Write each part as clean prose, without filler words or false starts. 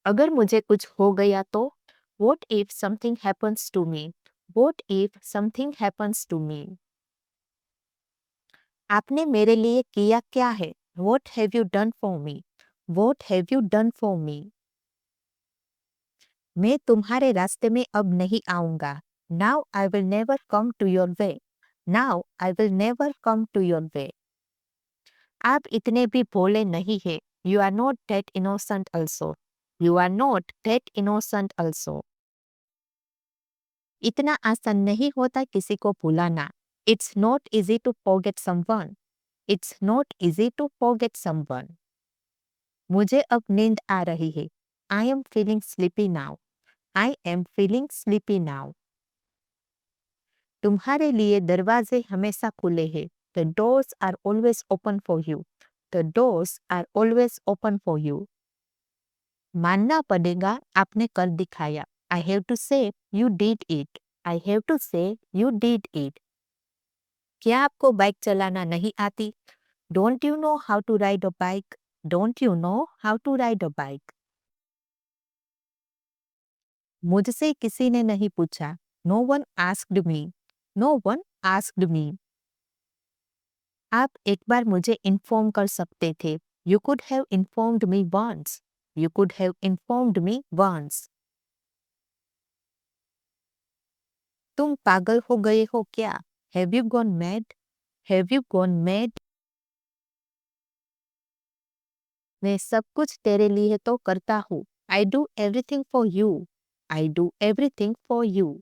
अगर मुझे कुछ हो गया तो? What if something happens to me? What if something happens to me? आपने मेरे लिए किया क्या है? What have you done for me? What have you done for me? मैं तुम्हारे रास्ते में अब नहीं आऊंगा. Now I will never come to your way. Now I will never come to your way. आप इतने भी भोले नहीं हैं. You are not that innocent also. You are not that innocent also. इतना आसान नहीं होता किसी को भुलाना. It's not easy to forget someone. It's not easy to forget someone. मुझे अब नींद आ रही है. I am feeling sleepy now. I am feeling sleepy now. तुम्हारे लिए दरवाजे हमेशा खुले हैं. The doors are always open for you. The doors are always open for you. मानना पड़ेगा आपने कर दिखाया. I have to say you did it. I have to say you did it. क्या आपको बाइक चलाना नहीं आती? Don't you know how to ride a bike? Don't you know how to ride a bike? मुझसे किसी ने नहीं पूछा. No one asked me. No one asked me. आप एक बार मुझे इन्फॉर्म कर सकते थे. You could have informed me once. You could have informed me once. तुम पागल हो गए हो क्या? Have you gone mad? Have you gone mad? मैं सब कुछ तेरे लिए तो करता हूँ. I do everything for you. I do everything for you.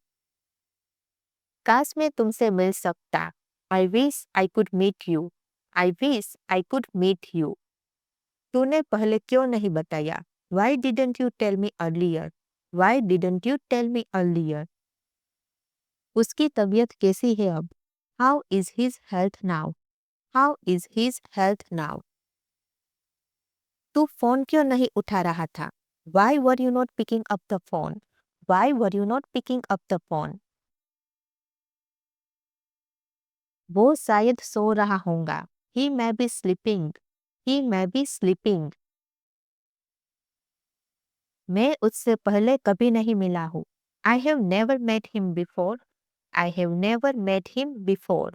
काश मैं तुमसे मिल सकता. I wish I could meet you. I wish I could meet you. तूने पहले क्यों नहीं बताया? Why didn't you tell me earlier? Why didn't you tell me earlier? उसकी तबीयत कैसी है अब? How is his health now? How is his health now? तू फोन क्यों नहीं उठा रहा था? Why were you not picking up the phone? Why were you not picking up the phone? वो शायद सो रहा होगा. He may be sleeping. He may be sleeping. मैं उससे पहले कभी नहीं मिला हूँ. I have never met him before. I have never met him before.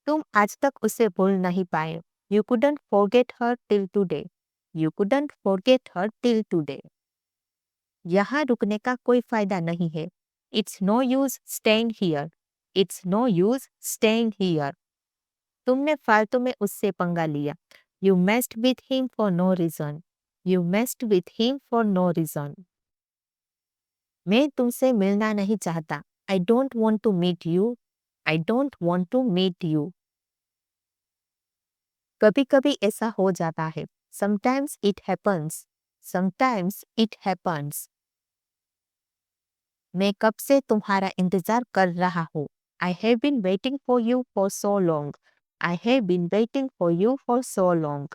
तुम आज तक उसे भूल नहीं पाए. You couldn't forget her till today. You couldn't forget her till today. यहाँ रुकने का कोई फायदा नहीं है. It's no use staying here. It's no use staying here. तुमने फालतू में उससे पंगा लिया. You messed with him for no reason. You messed with him for no reason. मैं तुमसे मिलना नहीं चाहता. I don't want to meet you. I don't want to meet you. कभी-कभी ऐसा हो जाता है. Sometimes it happens. Sometimes it happens. मैं कब से तुम्हारा इंतजार कर रहा हूँ. I have been waiting for you for so long. I have been waiting for you for so long.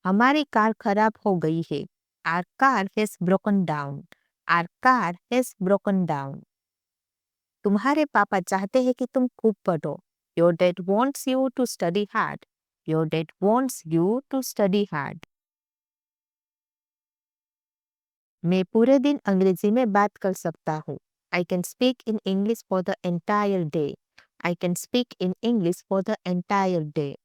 हमारी कार खराब हो गई है. Our car has broken down. Our car has broken down. तुम्हारे पापा चाहते हैं कि तुम खूब पढ़ो. Your dad wants you to study hard. Your dad wants you to study hard. मैं पूरे दिन अंग्रेजी में बात कर सकता हूँ. I can speak in English for the entire day. I can speak in English for the entire day.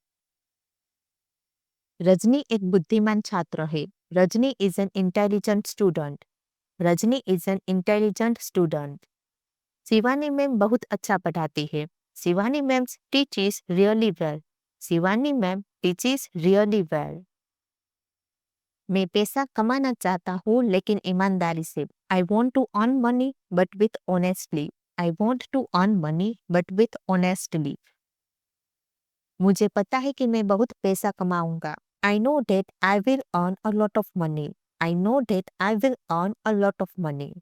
Rajni एक बुद्धिमान छात्र है. Rajni is an intelligent student. Rajni is an intelligent student. Shivani ma'am बहुत अच्छा पढ़ाती है. Shivani ma'am teaches really well. Shivani ma'am teaches really well. मैं पैसा कमाना चाहता हूँ लेकिन ईमानदारी से. I want to earn money but with honestly. I want to earn money but with honestly. मुझे पता है कि मैं बहुत पैसा कमाऊंगा. I know that I will earn a lot of money. I know that I will earn a lot of money.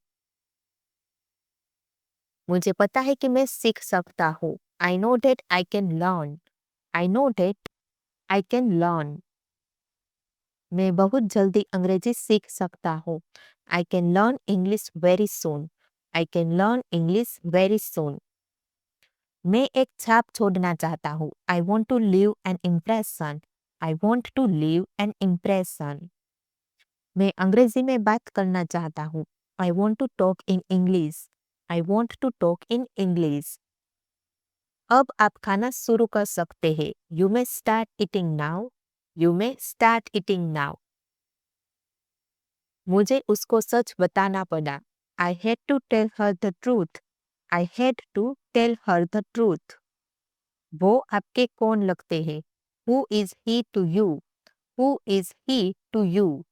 मुझे पता है कि मैं सीख सकता हूँ. I know that I can learn. I know that I can learn. मैं बहुत जल्दी अंग्रेजी सीख सकता हूँ. I can learn English very soon. I can learn English very soon. मैं एक छाप छोड़ना चाहता हूँ. I want to leave an impression. I want to leave an impression. मैं अंग्रेजी में बात करना चाहता हूँ। I want to talk in English. I want to talk in English. अब आप खाना शुरू कर सकते हैं। You may start eating now. You may start eating now. मुझे उसको सच बताना पड़ा। I had to tell her the truth. I had to tell her the truth. वो आपके कौन लगते हैं? Who is he to you? Who is he to you?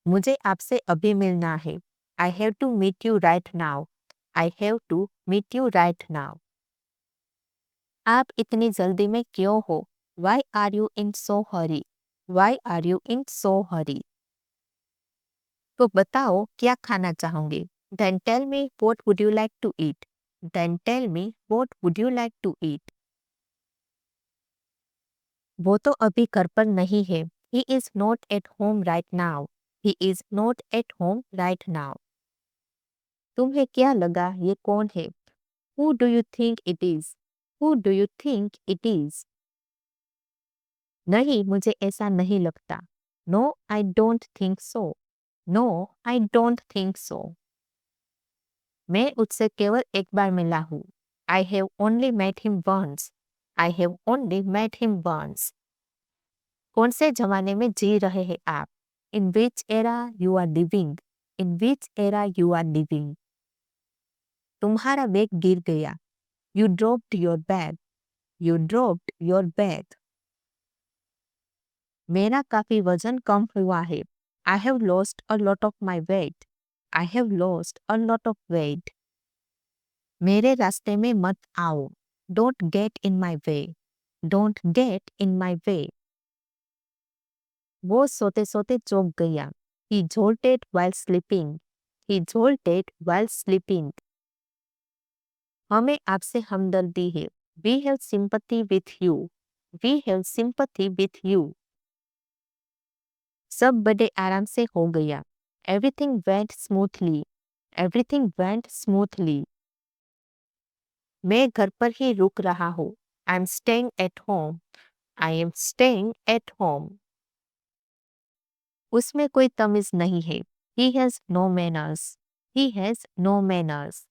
मुझे आपसे अभी मिलना है। I have to meet you right now. I have to meet you right now. आप इतनी जल्दी में क्यों हो? Why are you in so hurry? Why are you in so hurry? तो बताओ क्या खाना चाहोगे? Then tell me what would you like to eat? Then tell me what would you like to eat? वो तो अभी घर पर नहीं है। He is not at home right now. He is not at home right now. तुम्हें क्या लगा ये कौन है? Who do you think it is? Who do you think it is? नहीं, मुझे ऐसा नहीं लगता। No, I don't think so. No, I don't think so. मैं उससे केवल एक बार मिला हूँ। I have only met him once. I have only met him once. कौन से जमाने में जी रहे हैं आप? In which era you are living? In which era you are living? तुम्हारा बैग गिर गया। You dropped your bag. You dropped your bag. मेरा काफी वजन कम हुआ है। I have lost a lot of my weight. I have lost a lot of weight. मेरे रास्ते में मत आओ। Don't get in my way. Don't get in my way. वो सोते सोते चौंक गया। He jolted while sleeping. He jolted while sleeping. हमें आपसे हमदर्दी है। We have sympathy with you. We have sympathy with you. सब बड़े आराम से हो गया। Everything went smoothly. Everything went smoothly. मैं घर पर ही रुक रहा हूँ। I'm staying at home. I am staying at home. उसमें कोई तमीज नहीं है। He has no manners. He has no manners.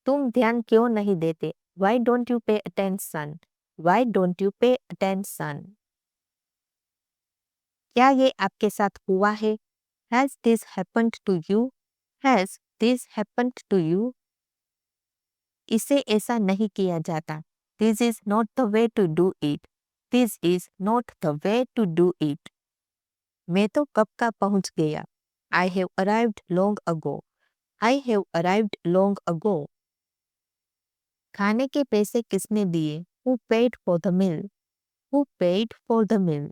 तुम ध्यान क्यों नहीं देते? Why don't you pay attention? Why don't you pay attention? क्या ये आपके साथ हुआ है? Has this happened to you? Has this happened to you? इसे ऐसा नहीं किया जाता। This is not the way to do it. This is not the way to do it. मैं तो कब का पहुंच गया। I have arrived long ago. I have arrived long ago. खाने के पैसे किसने दिए? Who paid for the meal? Who paid for the meal?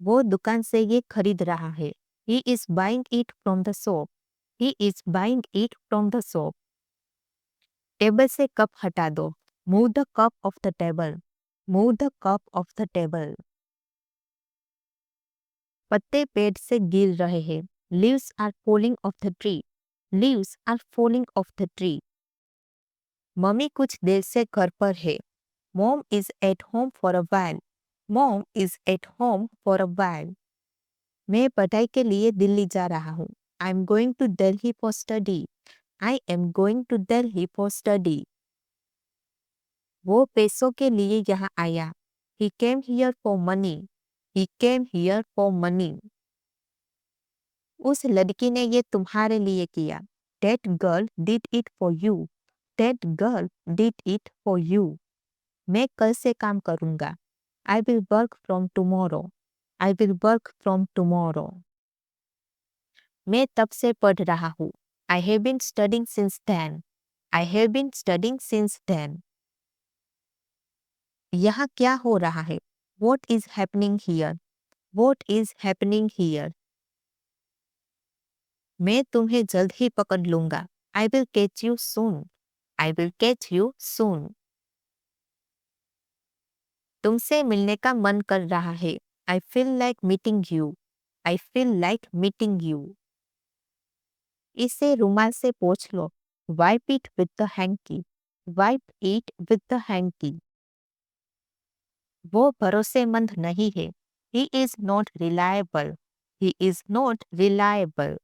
वो दुकान से ये खरीद रहा है। He is buying it from the shop. He is buying it from the shop. Table से कप हटा दो। Move the cup off the table. Move the cup off the table. पत्ते पेड़ से गिर रहे हैं। Leaves are falling off the tree. Leaves are falling off the tree. Mummy कुछ देर से घर पर है। Mom is at home for a while. Mom is at home for a while. मैं पढ़ाई के लिए दिल्ली जा रहा हूँ। I'm going to Delhi for study. I am going to Delhi for study. वो पैसों के लिए यहाँ आया। He came here for money. He came here for money. उस लड़की ने ये तुम्हारे लिए किया। That girl did it for you. That girl did it for you. मैं कल से काम करूँगा। I will work from tomorrow. I will work from tomorrow. मैं तब से पढ़ रहा हूँ। I have been studying since then. I have been studying since then. यहाँ क्या हो रहा है? What is happening here? What is happening here? मैं तुम्हें जल्द ही पकड़ लूंगा। I will catch you soon. I will catch you soon. तुमसे मिलने का मन कर रहा है। I feel like meeting you. I feel like meeting you. इसे रुमाल से पोंछ लो। Wipe it with the hanky. Wipe it with the hanky. वो भरोसेमंद नहीं है। He is not reliable. He is not reliable.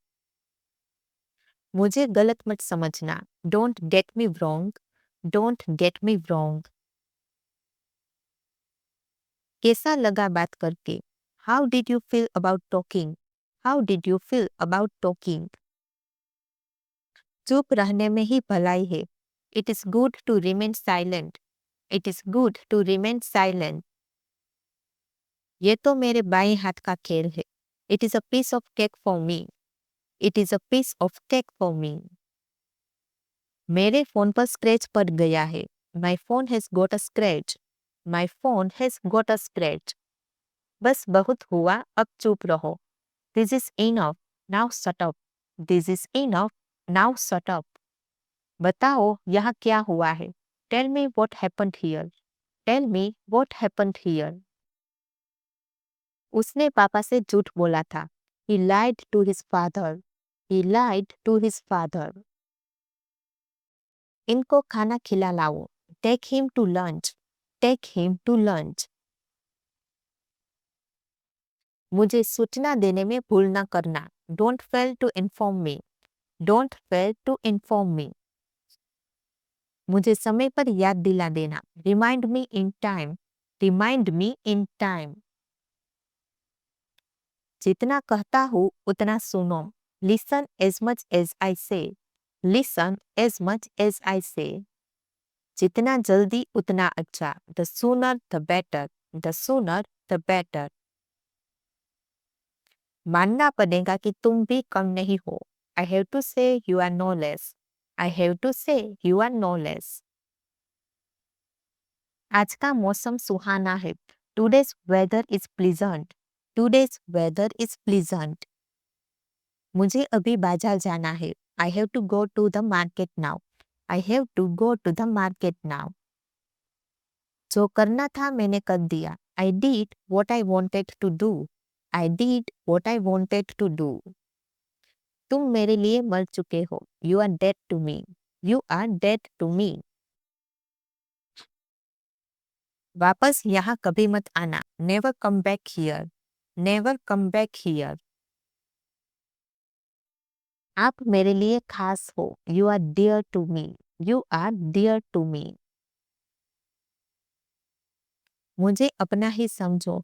मुझे गलत मत समझना। Don't get me wrong. Don't get me wrong. कैसा लगा बात करके? How did you feel about talking? How did you feel about talking? चुप रहने में ही भलाई है। It is good to remain silent. It is good to remain silent. ये तो मेरे बाएं हाथ का खेल है। It is a piece of cake for me. It is a piece of cake for me. मेरे फोन पर स्क्रैच पड़ गया है। My phone has got a scratch. My phone has got a scratch. बस बहुत हुआ, अब चुप रहो। This is enough. Now shut up. This is enough. Now shut up. बताओ यहाँ क्या हुआ है? Tell me what happened here. Tell me what happened here. उसने पापा से झूठ बोला था। He lied to his father. He lied to his father. इनको खाना खिला लाओ। Take him to lunch. Take him to lunch. मुझे सूचना देने में भूल न करना। Don't fail to inform me. Don't fail to inform me. मुझे समय पर याद दिला देना। Remind me in time. Remind me in time. जितना कहता हूँ उतना सुनो। Listen as much as I say. Listen as much as I say. जितना जल्दी उतना अच्छा। The sooner the better. The sooner the better. मानना पड़ेगा कि तुम भी कम नहीं हो। I have to say you are no less. I have to say you are no less. आज का मौसम सुहाना है। Today's weather is pleasant. Today's weather is pleasant. मुझे अभी बाजार जाना है। I have to go to the market now. I have to go to the market now. जो करना था मैंने कर दिया। I did what I wanted to do. I did what I wanted to do. तुम मेरे लिए मर चुके हो। You are dead to me. You are dead to me. वापस यहाँ कभी मत आना। Never come back here. Never come back here. आप मेरे लिए खास हो। You are dear to me. You are dear to me. मुझे अपना ही समझो।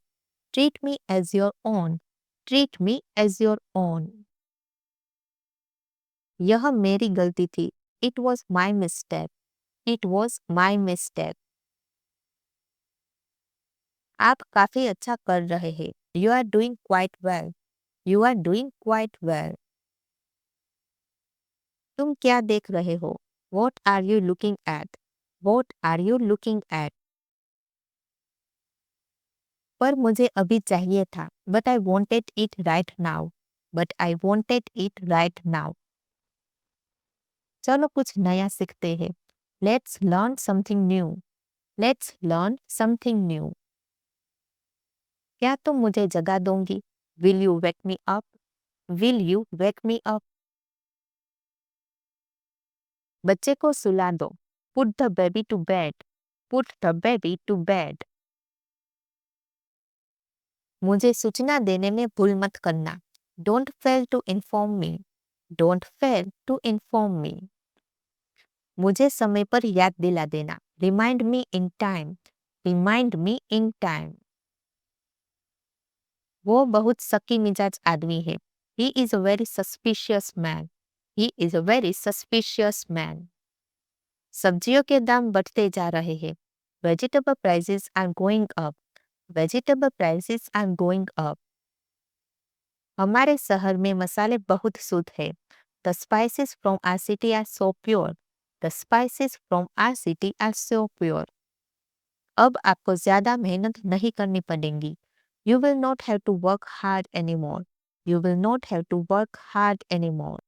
Treat me as your own. Treat me as your own. यह मेरी गलती थी। It was my mistake. It was my mistake. आप काफी अच्छा कर रहे हैं। You are doing quite well. You are doing quite well. तुम क्या देख रहे हो? What are you looking at? What are you looking at? पर मुझे अभी चाहिए था। But I wanted it right now. But I wanted it right now. चलो कुछ नया सीखते हैं। Let's learn something new. Let's learn something new. क्या तुम मुझे जगा दोगी? Will you wake me up? Will you wake me up? बच्चे को सुला दो। Put the baby to bed. Put the baby to bed. मुझे सूचना देने में भूल मत करना। Don't fail to inform me. Don't fail to inform me. मुझे समय पर याद दिला देना। Remind me in time. Remind me in time. वो बहुत शकी मिजाज आदमी है। He is a very suspicious man. He is a very suspicious man. सब्जियों के दाम बढ़ते जा रहे हैं। Vegetable prices are going up. Vegetable prices are going up. हमारे शहर में मसाले बहुत शुद्ध है। The spices from our city are so pure. The spices from our city are so pure. अब आपको ज्यादा मेहनत नहीं करनी पड़ेगी। You will not have to work hard anymore. You will not have to work hard anymore.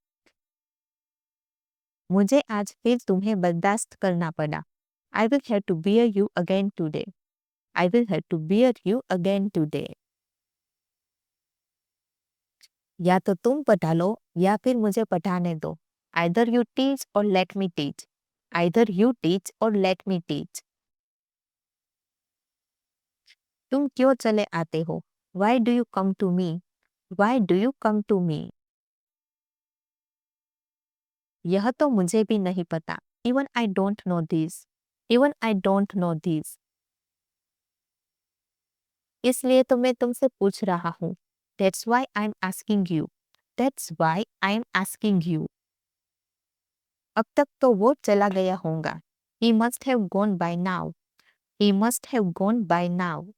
मुझे आज फिर तुम्हें बर्दाश्त करना पड़ा। I will have to bear you again today. I will have to bear you again today. या तो तुम पढ़ा लो या फिर मुझे पढ़ाने दो। Either you teach or let me teach. Either you teach or let me teach. तुम क्यों चले आते हो? Why do you come to me? Why do you come to me? यह तो मुझे भी नहीं पता. Even I don't know this. Even I don't know this. इसलिए तो मैं तुमसे पूछ रहा हूँ. That's why I'm asking you. That's why I'm asking you. अब तक तो वो चला गया होगा. He must have gone by now. He must have gone by now.